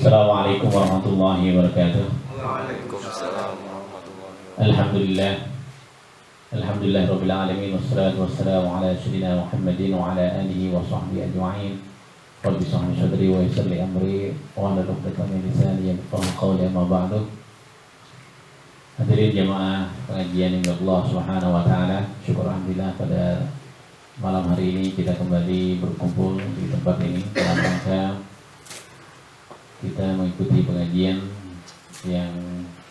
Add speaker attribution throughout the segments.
Speaker 1: Assalamualaikum warahmatullahi wabarakatuh.
Speaker 2: Waalaikumsalam warahmatullahi wabarakatuh.
Speaker 1: Alhamdulillah. Alhamdulillah rabbil alamin wassalatu wassalamu ala sayyidina Muhammadin wa ala alihi wa sahbihi ajma'in. Rabbi shrah li sadri wa yassir li amri wa hlul 'uqdatam min lisani yafqahu qawli, amma ba'du. Hadirin jamaah pengajian yang Allah Subhanahu wa taala, syukur alhamdulillah pada malam hari ini kita kembali berkumpul di tempat ini dalam rangka kita mengikuti pengajian yang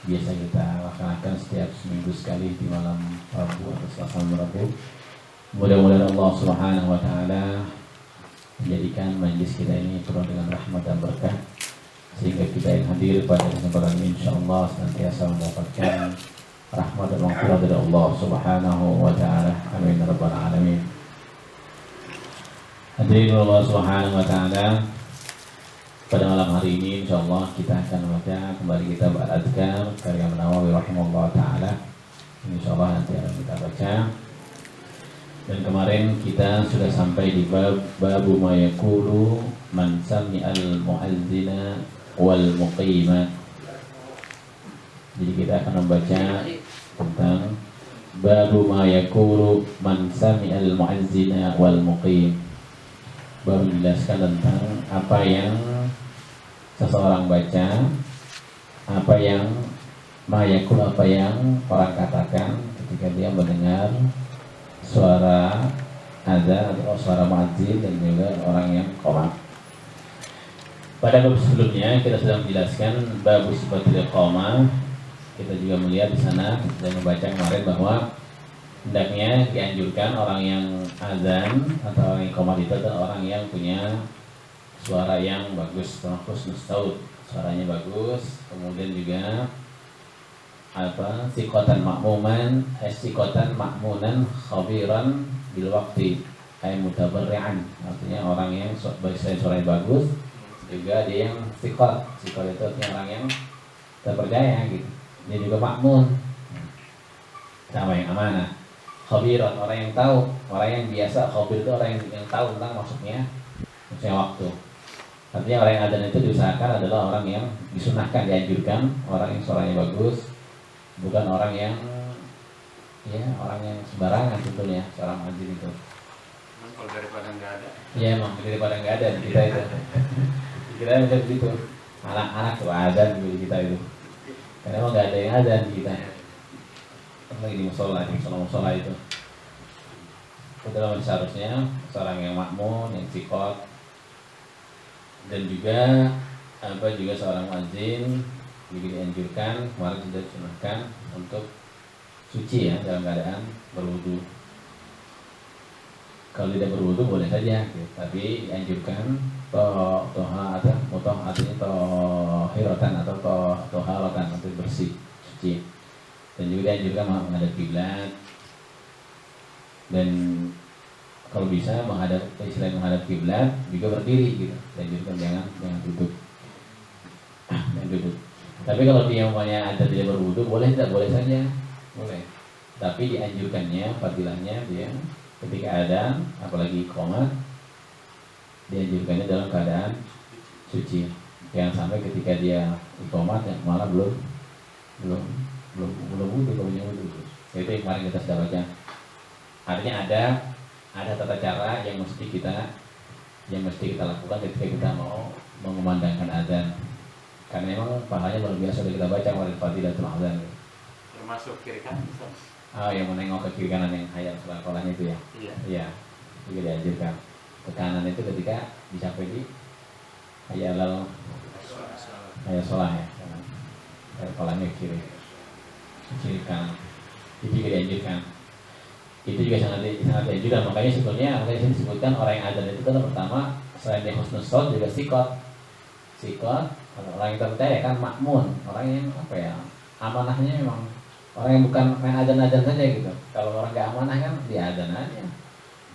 Speaker 1: biasa kita laksanakan setiap seminggu sekali di malam Rabu atau Selasa Rabu. Mudah-mudahan Allah Subhanahu wa taala menjadikan majlis kita ini penuh dengan rahmat dan berkah, sehingga kita yang hadir pada kesempatan ini insyaallah senantiasa mendapatkan rahmat dan maghfirah dari Allah Subhanahu wa taala. Amin ya rabbal alamin. Hadirin Allah Subhanahu wa taala, pada malam hari ini insyaallah kita akan membaca kembali kitab Al-Adhkar karya Nawawi rahimahullah ta'ala. Insyaallah nanti akan kita baca. Dan kemarin kita sudah sampai di babu ma yaqulu man sami'al mu'azzina wal muqima. Jadi kita akan membaca tentang babu ma yaqulu man sami'al mu'azzina wal muqim. Baru menjelaskan tentang apa yang seseorang baca, apa yang mayakul, apa yang orang katakan ketika dia mendengar suara azan atau suara muadzin dan juga orang yang qomat. Pada bab sebelumnya kita sudah menjelaskan bab sifatul iqamah. Kita juga melihat di sana dan membaca kemarin bahwa hendaknya dianjurkan orang yang azan atau orang yang qomat itu adalah orang yang punya suara yang bagus, husnus saut, suaranya bagus, kemudian juga siqatan ma'muman, siqatan ma'munan khabiran bil waqti, ay mutabarri'an, artinya orang yang suaranya bagus, juga dia yang siqat itu artinya orang yang terpercaya gitu. Dia juga ma'mun, sama yang amanah. Khabiran, orang yang tahu, orang yang biasa. Khabir itu orang yang tahu tentang maksudnya waktu. Artinya orang yang adzan itu diusahakan adalah orang yang disunahkan, dianjurkan, orang yang suaranya bagus, bukan orang yang sembarangan tentunya seorang muadzin itu.
Speaker 2: Kalau daripada nggak ada.
Speaker 1: Iya, emang daripada nggak ada di kita itu. Kita macam begitu. Anak-anak tuh adzan di kita itu. Karena emang nggak ada yang adzan di kita. Lagi di musola itu. Itulah seharusnya seorang yang makmun, yang sikot, dan juga seorang muadzin juga dianjurkan, kemarin sudah disunahkan untuk suci ya dalam keadaan berwudu. Kalau tidak berwudu boleh saja, gitu. Tapi dianjurkan toha atau mutoh artinya tohiratan atau toharatan untuk bersih, suci. Dan juga dianjurkan menghadap kiblat, dan kalau bisa selain menghadap kiblat juga berdiri gitu. Dianjurkan jangan duduk. Jangan duduk. Tapi kalau dia umpamanya ada tidak berwudu, boleh saja, boleh. Tapi dianjurkannya, fadilahnya dia ketika adzan, apalagi qomat, dianjurkannya dalam keadaan suci. Jangan sampai ketika dia qomat yang malah belum wudu, kalau punya wudu. Itu yang kemarin kita sudah baca. Artinya ada tata cara yang mesti kita lakukan ketika kita mau mengumandangkan azan. Karena memang pahalanya luar biasa. Sudah kita baca kemarin fadilatul azan.
Speaker 2: Termasuk kiri kanan.
Speaker 1: Yang menengok ke kiri kanan yang hayal sekolahnya itu ya. Iya. Juga dianjurkan. Ke kanan itu ketika dicapai di hayal sholah ya. Sekolahnya ke kiri kanan. Itu juga dianjurkan. Itu juga sangat dianjurkan. Makanya sebetulnya disebutkan orang yang adzan itu kan pertama selain dia husnus shaut juga sikot. Orang yang terpercaya kan makmun, orang yang amanahnya memang orang yang bukan main adzan saja gitu. Kalau orang gak amanah kan dia adzan aja.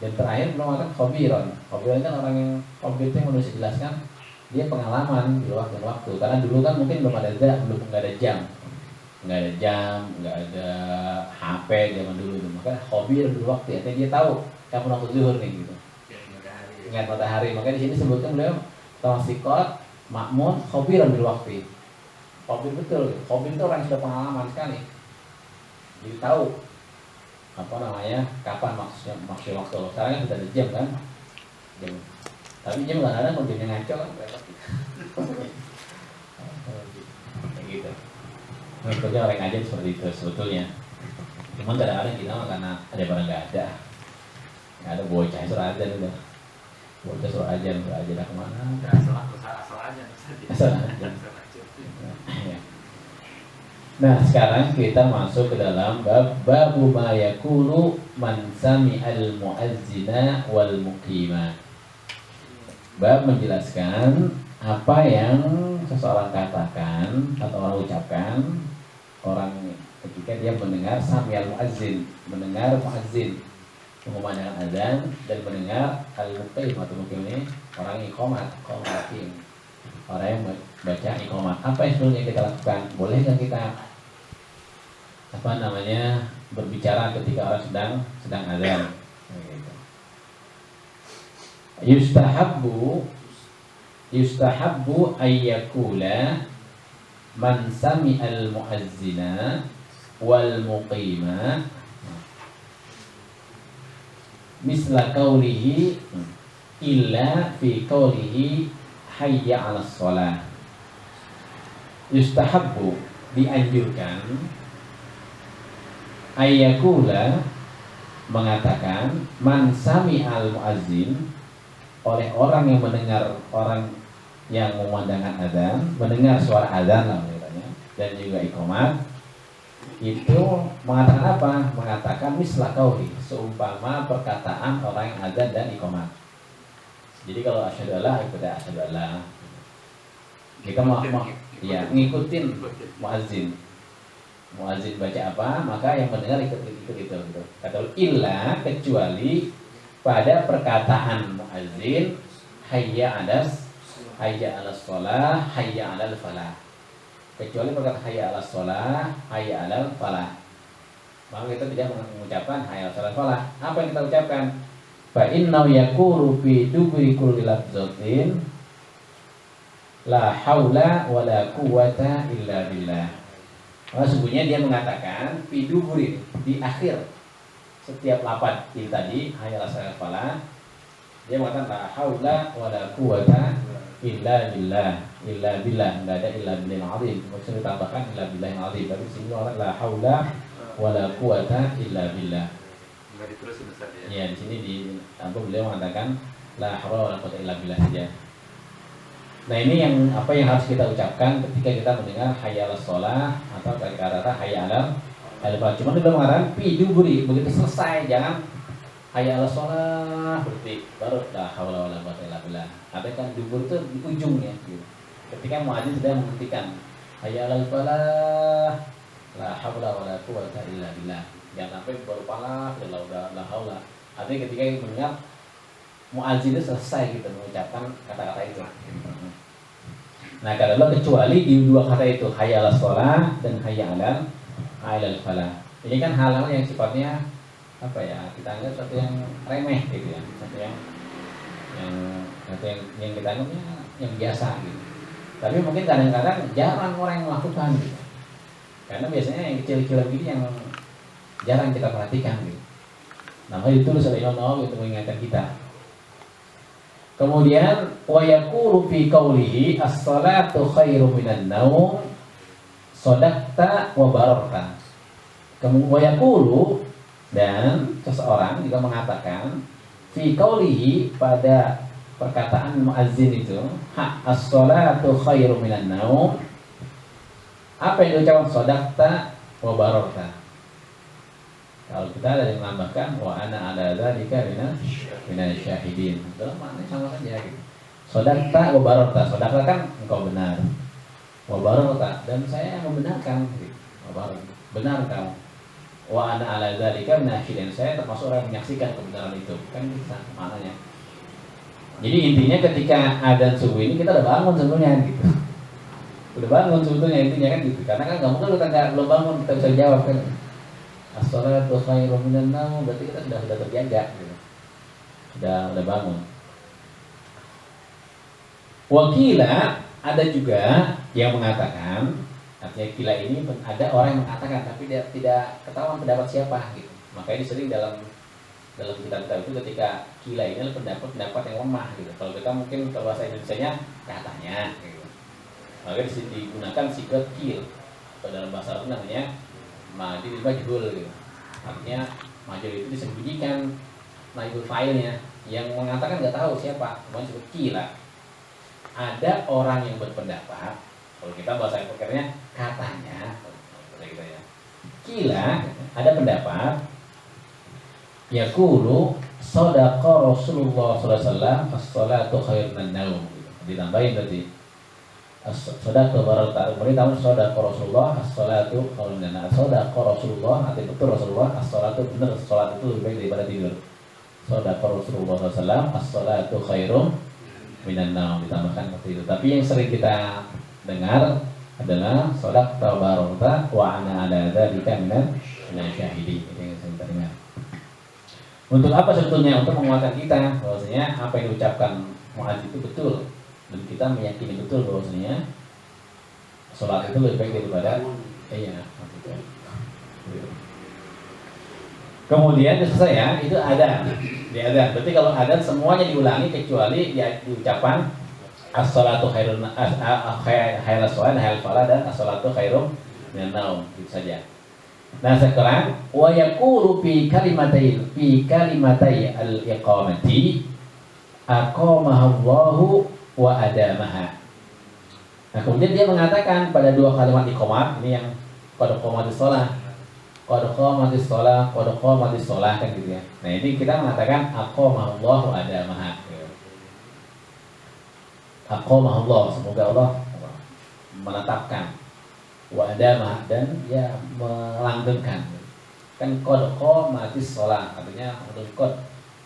Speaker 1: Dan terakhir belum ada khabiran. Khabiran kan orang yang khabir itu yang menurut dijelaskan dia pengalaman di waktu. Karena dulu kan mungkin nggak ada jam, nggak ada HP zaman dulu itu. Maka khabir dulu waktu, artinya dia tahu kapan waktu zuhur nih gitu. Ingat matahari. Makanya di sini sebutkan beliau tawasikot makmun khabiran bil waqti. Khabir betul, khabir itu orang yang sudah pengalaman sekali. Jadi tahu apa namanya, kapan maksudnya waktu. Sekarang kan sudah ada jam kan, jam. Tapi jam nggak ada, kalau jamnya ngaco kan repot. Kayak gitu. Maksudnya orang ngajar seperti itu sebetulnya. Cuman kadang-kadang kita mah karena ada barang nggak ada bocah suruh aja udah. Bocah suruh aja dah kemana?
Speaker 2: Asal aja.
Speaker 1: Asal aja. Nah, sekarang kita masuk ke dalam babu ma yaqulu man sami'al mu'azzina wal muqima. Bab menjelaskan apa yang seseorang katakan atau orang ucapkan orang ketika dia mendengar sami'al mu'azzin, mendengar mu'azzin mengumandangkan azan, dan mendengar al-muqim atau muqim ini orang iqamat, orang yang baca iqamat. Apa yang sebenarnya kita lakukan? Boleh nggak kita berbicara ketika orang sedang azan? Yustahabbu ayyakula man sami'al mu'azzina wal muqima misla qawlihi illa fi qawlihi hayya 'alas shalah. Yustahabbu, dianjurkan, ayyakula, mengatakan, man sami'al muazzin, oleh orang yang mendengar, orang yang memandangkan azan, mendengar suara azan lah katanya, dan juga iqamat, itu mengatakan apa? Mengatakan misla qauli, seumpama perkataan orang yang azan dan iqamat. Jadi kalau asyhadu alla kepada asyhadu alla, kita mau ya ngikutin muazzin. Muazzin baca apa, maka yang mendengar ikut itu gitu. Kata illa, kecuali pada perkataan muazzin hayya 'alas shalah, hayya 'alal falah. Kecuali perkataan hayya 'alas shalah, hayya 'alal falah, maka kita tidak mengucapkan hayya 'alas falah. Apa yang kita ucapkan? Fa innahu yaqulu fi dubri kulli lafzatin la haula wala quwwata illa billah. Maka sesungguhnya dia mengatakan fi duburi, di akhir setiap lafaz ini tadi hayya 'alas falah, dia mengatakan la haula wala quwwata illa billah, enggak ada illa billahil azim. Maksudnya ditambahkan illa billahil azim, tapi di sini orang la haula wala quwwata illa billah.
Speaker 2: Enggak diterusin Ustaz ya.
Speaker 1: Ya, di sini beliau mengatakan la haula wala quwwata illa billah saja. Nah, ini yang apa yang harus kita ucapkan ketika kita mendengar hayya 'alas shalah atau kata hayya 'alal falah. Cuma dia mengatakan fi duburi, begitu selesai, jangan hayya 'alas shalah berarti baru la haula wala quwwata illa billah. Artinya kan dubur itu di ujungnya gitu. Ketika muadzin sudah menghentikan hayya 'alal falah, la haula wala quwwata illa billah. Jangan sampai baru falah udah la haula. Artinya ketika mendengar muadzin itu selesai gitu mengucapkan kata-kata itu. Nah, kata Allah kecuali di dua kata itu hayya 'alas shalah dan hayya 'alal falah. Ini kan hal-hal yang sifatnya apa ya, kita anggap sesuatu yang remeh gitu ya, sesuatu yang kita anggapnya yang biasa gitu. Tapi mungkin kadang-kadang jarang orang yang melakukan gitu. Karena biasanya yang kecil-kecil begini yang jarang kita perhatikan gitu. Namanya ditulis oleh Imam Nawawi untuk mengingatkan kita. Kemudian wa yaqulu fi qawlihi as-salatu khairum minan naum shadaqta wa bararta. Kemudian wa yaqulu, dan seseorang juga mengatakan fi qawlihi, pada perkataan muazzin itu, as-salatu khairum minan naum, apa yang diucapkan shadaqta wa bararta. Kalau kita ada yang menambahkan wa ana ala dzalika minan syahidin, itu maknanya sama saja gitu. Shadaqta wa bararta, shadaqta kan engkau benar, wa bararta, dan saya membenarkan gitu. Benar kamu. Wa ana ala dzalika minan syahidin, saya termasuk orang yang menyaksikan kebenaran itu. Kan bisa maknanya. Jadi intinya ketika adzan subuh ini kita udah bangun sebenarnya gitu. Udah bangun sebetulnya intinya kan gitu. Karena kan enggak mungkin kita belum bangun kita bisa jawab kan. As-salatu khairum minan naum, berarti kita sudah terjaga gitu. Sudah bangun. Wakila, ada juga yang mengatakan, artinya kila ini ada orang yang mengatakan tapi tidak ketahuan pendapat siapa gitu. Makanya sering dalam kitab-kitab itu ketika kila ini adalah pendapat yang lemah gitu. Kalau kita mungkin kalau bahasa Indonesianya katanya gitu. Maka digunakan sigat kil. Atau dalam bahasa Arab namanya majhul majhul gitu. Artinya majhul itu disembunyikan majhul filenya, yang mengatakan nggak tahu siapa, cuma disebut kila. Ada orang yang berpendapat, kalau kita bahasa pokernya katanya, gitu ya. Kila ada pendapat, yaqulu shadaqa Rasulullah sallallahu alaihi wasallam as-salatu khairun min naum. Ditambahin berarti shadaqa barata, kemudian shadaqa Rasulullah as-salatu khairun min naum. Shadaqa Rasulullah, artinya betul Rasulullah, as-salatu benar, salat itu lebih baik daripada tidur. Shadaqa Rasulullah sallallahu alaihi wasallam as-salatu khairun minan naum, ditambahkan seperti itu. Tapi yang sering kita dengar adalah shadaqta barata wa ana ala dzalika minan syahidi. Itu yang sering kita dengar. Untuk apa sebetulnya? Untuk menguatkan kita bahwasanya apa yang diucapkan Mu'adz itu betul, dan kita meyakini betul bahwasanya sholat itu lebih baik daripada Kemudian selesai ya, itu ada di adzan. Berarti kalau adzan semuanya diulangi kecuali di ucapan as-salatu khairun khairas salat, hayal falah, dan as-salatu khairum minan naum, itu saja. Nah sekarang wa yaqulu fi kalimatai al-iqamati aqamahallahu wa adamaha. Nah kemudian dia mengatakan pada dua kalimat iqamah ini yang qad qamatis shalah, qad qamatis shalah, qad qamatis shalah kan gitu ya. Nah ini kita mengatakan aqamahallahu wa adamaha. Aqamahallah, semoga Allah menetapkan, wa adamah, dan ya melanggengkan. Kan qad qamatis shalah artinya qad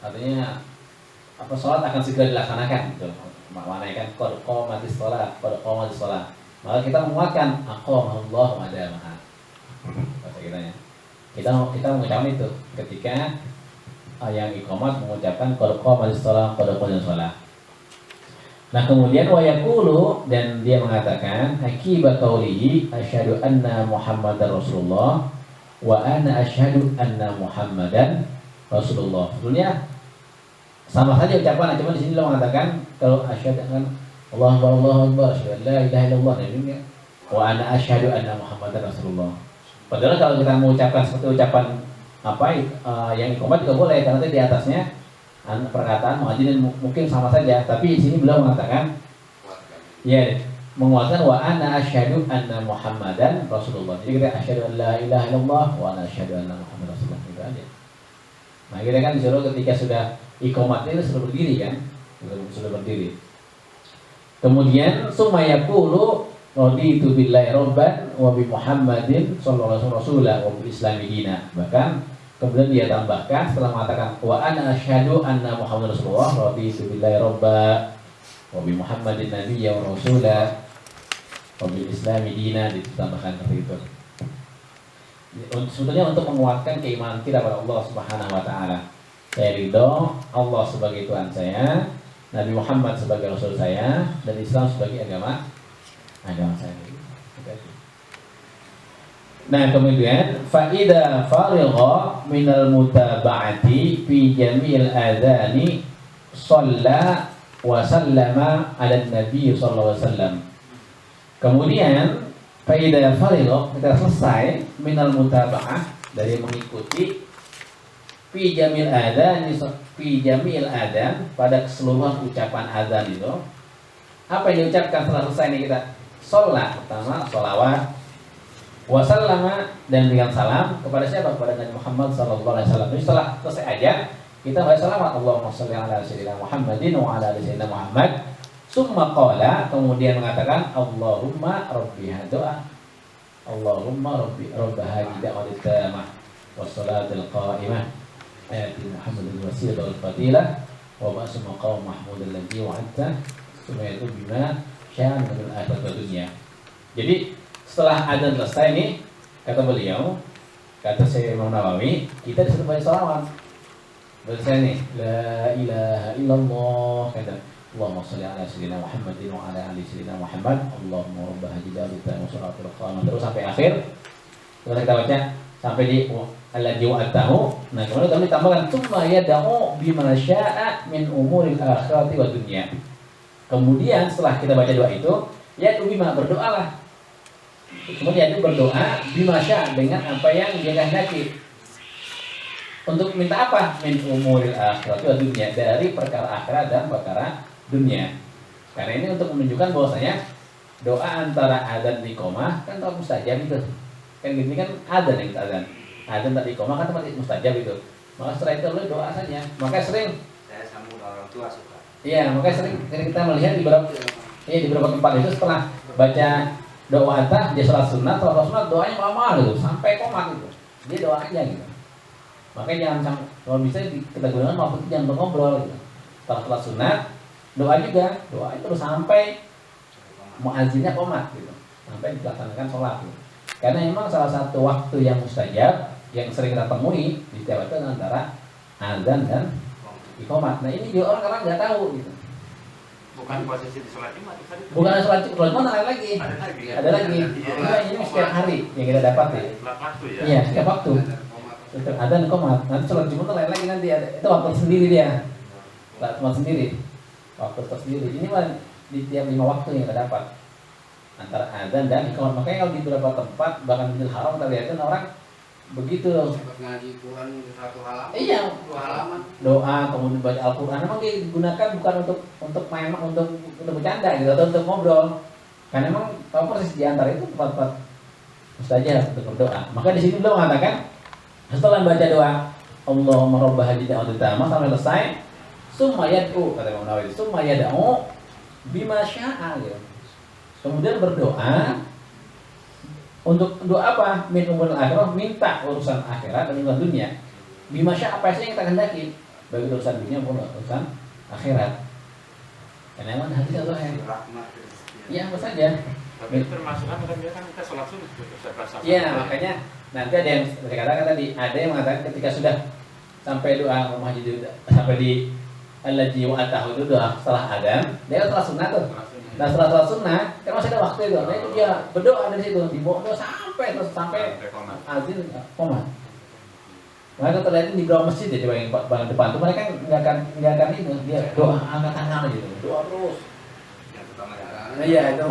Speaker 1: artinya apa, salat akan segera dilaksanakan gitu. Maknanya kan qad qamatis shalah, qad qamatis shalah. Maka kita menguatkan aqamahallah wa adamah. Bahasa kita ya. Kita mengucapkan itu ketika yang iqamat mengucapkan qad qamatis shalah, qad qamatis shalah. Nah kemudian wa yaqulu, dan dia mengatakan akibat qaulihi asyhadu anna Muhammadar Rasulullah wa ana asyhadu anna Muhammadan Rasulullah. Sebetulnya sama saja ucapan, cuma di sini lo mengatakan kalau asyhadu kan Allahu akbar, asyhadu la ilaha illallah, ini wa ana asyhadu anna Muhammadan Rasulullah. Padahal kalau kita mengucapkan seperti ucapan yang iqamat juga boleh, karena di atasnya perkataan muadzin mungkin sama saja, tapi di sini beliau mengatakan ya menguatkan wa ana asyhadu anna Muhammadan Rasulullah. Jadi kita asyhadu an la ilaha illallah wa ana asyhadu anna Muhammadan Rasulullah, gitu aja. Nah kita kan disuruh ketika sudah iqamat itu sudah berdiri kan, sudah berdiri. Kemudian summa yaqulu raditu billahi rabban wa bi Muhammadin sallallahu alaihi wasallam wa bil islami dina. Bahkan kemudian dia tambahkan setelah mengatakan wa ana asyhadu anna Muhammadar Rasulullah raditu billahi rabba wa bi Muhammadin nabiyya wa rasula wa bil islami dina, ditambahkan seperti itu. Sebetulnya untuk menguatkan keimanan kita pada Allah Subhanahu wa taala. Saya ridho Allah sebagai Tuhan saya, Nabi Muhammad sebagai Rasul saya, dan Islam sebagai agama saya. Nah kemudian faida farigha minal mutaba'ati fi jamil adani shalla wa sallama ala nabi sallallahu alaihi wasallam. Kemudian faida farigha, kita selesai minal mutaba'ah, dari mengikuti fi jamil adan, pada keseluruhan ucapan adzan itu. Apa yang diucapkan setelah selesai ini kita? Sholat, pertama sholawat, wasallama, dan dengan salam kepada siapa? Kepada Nabi Muhammad sallallahu alaihi wasallam. Jadi setelah selesai aja kita baca salawat, Allahumma shalli ala sayyidina Muhammadin wa ala ali sayyidina Muhammad. Summa qala, kemudian mengatakan Allahumma rabbi hadha, Allahumma rabbi rabb hadhihi da'watil tamah was salatil qa'imah ayati Muhammadin wasilah wal fadilah wa ba'su maqam mahmud alladhi wa'adta summa yatu bima sya'a min al-akhirat wa dunya. Jadi setelah adzan selesai nih, kata beliau, kata saya Imam Nawawi, kita disuruh baca salawat. Selesai nih, la ilaha illallah, kata Allahumma sholli ala sayyidina Muhammadin wa ala ali sayyidina Muhammad. Allahumma rabb hadhihi da'wati wa salatul qiyamah. Terus sampai akhir. Terus kita baca sampai di alladzi wa'atahu. Nah, kemudian kami tambahkan tsumma yad'u bima syaa min umuril akhirati wad dunya. Kemudian setelah kita baca doa itu, ya bima berdoalah. Kemudian itu berdoa bima syaa dengan apa yang dia kehendaki. Untuk minta apa? Min umuril akhirati wad dunya, dari perkara akhirat dan perkara dunia. Karena ini untuk menunjukkan bahwasanya doa antara adzan dan iqamah kan tak mustajab itu. Kan gini kan adzan yang adzan. Adzan dan iqamah kan tempat mustajab itu. Maka setelah itu lu doa saja. Maka sering
Speaker 2: Saya sambung orang tua suka.
Speaker 1: iya, maka sering kita melihat di beberapa tempat itu setelah baca doa antah dia salat sunat doanya lama gitu sampai komat gitu. Dia doa aja gitu. Makanya jangan kalau bisa kita gunakan waktu itu jangan ngobrol gitu. Setelah salat sunat doa juga, doa itu terus sampai muazzinnya qomat gitu, sampai dilaksanakan sholat gitu. Karena memang salah satu waktu yang mustajab yang sering kita temui di setiap waktu antara azan dan iqamat. Nah ini juga orang nggak tahu gitu.
Speaker 2: Bukan posisi di sholat Jumat,
Speaker 1: Bukan sholat Jumat ada lagi.
Speaker 2: Ada lagi.
Speaker 1: Nah, ini setiap hari yang kita dapat ya.
Speaker 2: Setiap waktu ya.
Speaker 1: Iya setiap waktu. Setiap azan iqamat. Nanti sholat Jumat lain lagi nanti ada. Itu waktu sendiri dia. Sholat sendiri. Waktu tersendiri. Ini mah di tiap 5 waktu yang kita dapat antara azan dan iqamah. Makanya kalau di beberapa tempat bahkan di Haram kita lihatin orang begitu
Speaker 3: ngaji Quran satu halaman.
Speaker 1: iya,
Speaker 3: 2 halaman.
Speaker 1: doa kemudian baca Al-Qur'an memang dia digunakan bukan untuk main untuk bercanda gitu atau untuk ngobrol. Karena memang tahu persis di antara itu tempat-tempat mustajab untuk berdoa. Maka di sini beliau mengatakan setelah baca doa Allahumma rabb hadhihi da'wati tammah sampai selesai summa yad'u, kata Imam Nawawi, summa yad'u bima syaa gitu. Kemudian berdoa untuk doa apa? Min umuril akhirah, minta urusan akhirat dan urusan dunia. Bima syaa apa saja yang kita kehendaki, baik urusan dunia maupun urusan akhirat. Karena memang hadis Allah yang iya apa saja.
Speaker 2: Tapi itu termasuk kan kita sholat sunnah
Speaker 1: Iya, makanya nanti ada yang saya katakan tadi, ada yang mengatakan ketika sudah sampai doa Muhammad sampai di alladzi wa'atahu itu doa setelah adzan, dia setelah sunnah tuh. Nah setelah sholat sunnah, kan masih ada waktu itu. Nah itu dia berdoa dari situ, dibawa doa sampai azan qomat. Mereka terlihat di bawah masjid ya, di bagian depan tuh mereka nggak akan ini, dia doa angkat tangan gitu, doa terus.
Speaker 3: Yang pertama
Speaker 1: Iya itu.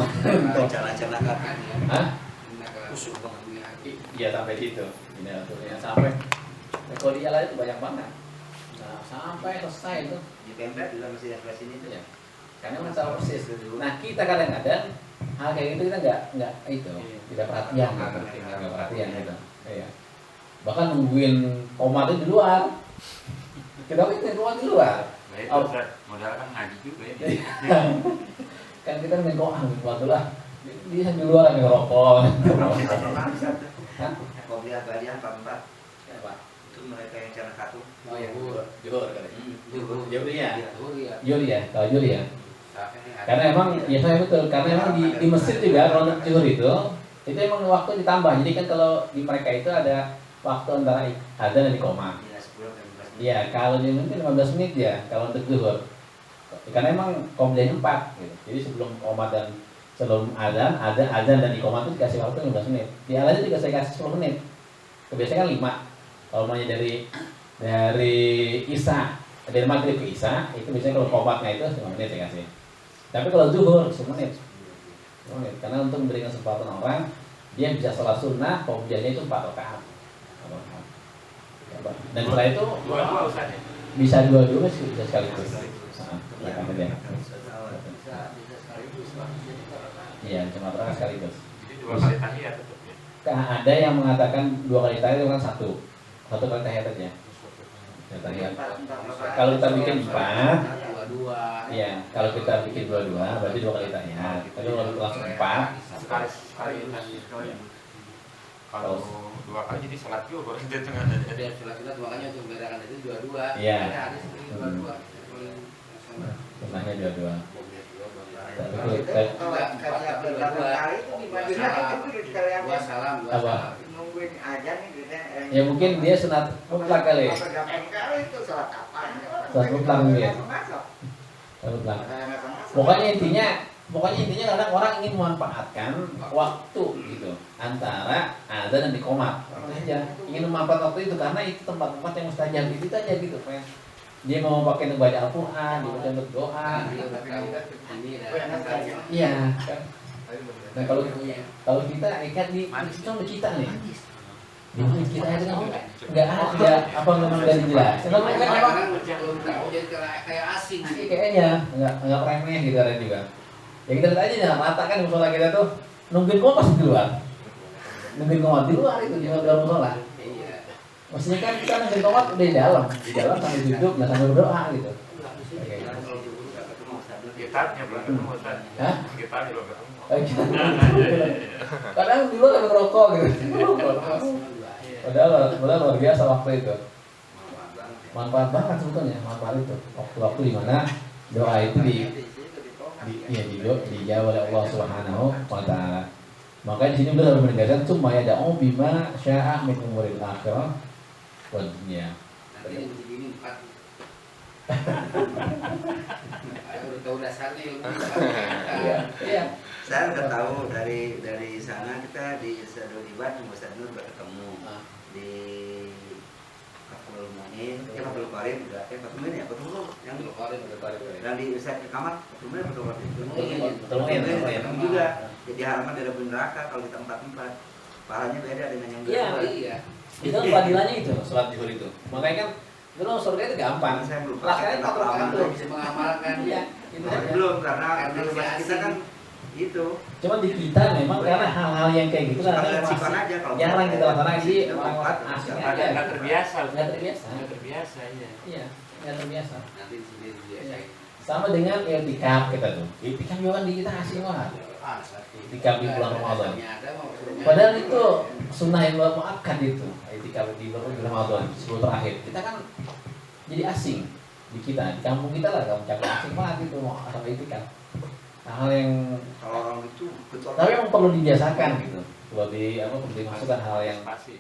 Speaker 3: cara-cara kan.
Speaker 1: Hah?
Speaker 3: Usul banget.
Speaker 1: Iya sampai situ. Ini aturannya sampai. Kalau di lain itu banyak banget. Nah sampai selesai itu.
Speaker 3: Di template juga masih ada sini tuh.
Speaker 1: Ya. Karena masalah persis. Nah kita kadang-kadang hal kayak gitu kita nggak itu tidak perhatian, nggak perhatian gitu. Iya. Bahkan nungguin komat itu di luar. Kita itu di luar.
Speaker 2: Nah itu modal kan ngaji juga ya.
Speaker 1: Kan kita main komat waktu lah. Dia di luar yang ngerokok.
Speaker 3: Kau lihat bagian Pak.
Speaker 1: Apa?
Speaker 3: Itu mereka yang cara katu.
Speaker 1: Oh ya, Johor kali. Johor ya.
Speaker 3: Iya.
Speaker 1: Johor ya, kalau Johor ya. Karena emang ya saya betul, karena emang di Mesir juga kalau Johor itu emang waktu ditambah. Jadi kan kalau di mereka itu ada waktu antara adzan dan iqamah.
Speaker 3: Iya 10 dan 15.
Speaker 1: Iya, kalau di mungkin 15 menit ya kalau untuk Johor. Karena emang qobliyahnya 4 gitu. Jadi sebelum qomat dan sebelum adzan dan iqamah itu dikasih waktu 15 menit. Di al juga saya kasih 10 menit. Kebiasaan kan 5. Kalau maunya dari Isya, dari maghrib ke Isya, itu biasanya kalau qomatnya itu 5 menit saya kasih. Tapi kalau zuhur 10 menit. 10 menit. Karena untuk memberikan kesempatan orang dia bisa sholat sunnah, qobliyahnya itu 4 rakaat. Dan setelah itu
Speaker 2: Dua Ustaz ya.
Speaker 1: bisa dua-dua bisa sekaligus. Iya, cuma rakaat sekaligus.
Speaker 2: Jadi 2 kali tahiyat tetap ya.
Speaker 1: Ada yang mengatakan 2 kali tahiyat itu kan satu kali tahiyat aja. Tahiyat. Kalau kita bikin 4, iya. Kalau kita bikin 2 berarti 2 kali tahiyat. Tapi kalau langsung 4,
Speaker 2: Sekali tahiyat. Kalau 2 kali jadi sholat juga di tengah
Speaker 3: Jadi sholat makanya untuk membedakan itu 22.
Speaker 1: Iya.
Speaker 3: Ada 22.
Speaker 1: Sunnahnya 2. Tapi apa? Ya mungkin dia sunat mutlak kali. Sunat mutlak mungkin. Sunat mutlak. Pokoknya intinya kadang orang ingin memanfaatkan waktu gitu antara azan dan iqamah. Aja ingin memanfaatkan waktu itu karena itu tempat-tempat yang mustajab itu aja gitu, Pak. Dia mau pakai untuk baca Al-Qur'an, dia mau untuk doa. Iya, kan. Nah, kalau kita ikat di contoh kita nih. Di mulut kita itu kan enggak ada apa memang enggak dijelas. Kalau kan memang
Speaker 3: belum tahu jadi kayak asing
Speaker 1: sih kayaknya enggak remeh gitu ada juga. Ya kita lihat aja jangan rata kan musola kita tuh nungguin komas di luar. Nungguin komas di luar itu di dalam musola.
Speaker 3: iya
Speaker 1: Maksudnya kan kita nungguin komas udah di dalam sambil duduk nggak sambil berdoa gitu. Oke.
Speaker 2: Gitarnya belum ketemu Ustaz.
Speaker 1: Hah?
Speaker 2: Gitar belum ketemu.
Speaker 1: Kadang di luar ada ngerokok gitu. Padahal luar biasa waktu itu. Manfaat banget sebetulnya manfaat itu. Waktu di mana doa itu dijawab oleh Allah Subhanahu wa taala. Makanya di sini beliau menegaskan cuma ya da'u bima syaa min umuril akhirah wa dunya.
Speaker 3: nanti begini 4 ayo udah tahu dasarnya ilmu
Speaker 1: Iya.
Speaker 4: Saya udah tahu dari sana kita di Sadul Ibad Ustaz Nur udah ketemu di Kaful Mu'in, Kaful Qarim udah Kaful Mu'in ya, Kaful yang
Speaker 3: Kaful Qarim
Speaker 4: dan di Ustaz Kamat Kaful Mu'in Kaful Qarim
Speaker 1: Betul.
Speaker 4: juga jadi harapan dari neraka kalau kita empat pahalanya beda dengan yang dua.
Speaker 3: iya
Speaker 1: Itu fadilahnya itu sholat zuhur itu. Makanya kan dulu surga itu gampang.
Speaker 4: Saya belum
Speaker 1: Rasanya
Speaker 4: pakai
Speaker 1: patokan
Speaker 3: belum bisa mengamalkan
Speaker 1: Iya, itu aja.
Speaker 4: belum karena
Speaker 3: Karena
Speaker 4: di
Speaker 3: masih
Speaker 4: kita kan itu
Speaker 1: Cuma di kita memang karena hal-hal yang kayak gitu kan
Speaker 4: Suka
Speaker 1: masih
Speaker 4: sifat aja kalau
Speaker 1: jarang kita laksanakan sih
Speaker 4: kita
Speaker 1: orang-orang
Speaker 4: empat,
Speaker 1: asing
Speaker 4: nggak
Speaker 1: aja.
Speaker 2: Nggak terbiasa.
Speaker 1: Nggak terbiasa.
Speaker 2: Nggak terbiasa iya.
Speaker 1: Iya, nggak terbiasa.
Speaker 3: nanti di sini dibiasain
Speaker 1: Sama dengan i'tikaf kita tuh. I'tikaf juga kan di kita asing banget. I'tikaf di bulan Ramadan. Padahal itu sunnah yang muakkad itu. I'tikaf di bulan Ramadan 10 terakhir. Kita kan jadi asing di kita, di kampung kita lah, kampung cakap asing banget itu mau sama i'tikaf. Hal yang
Speaker 4: kalau orang itu betul
Speaker 1: tapi memang perlu dibiasakan gitu. Perlu dimasukkan hal yang
Speaker 2: Pasti.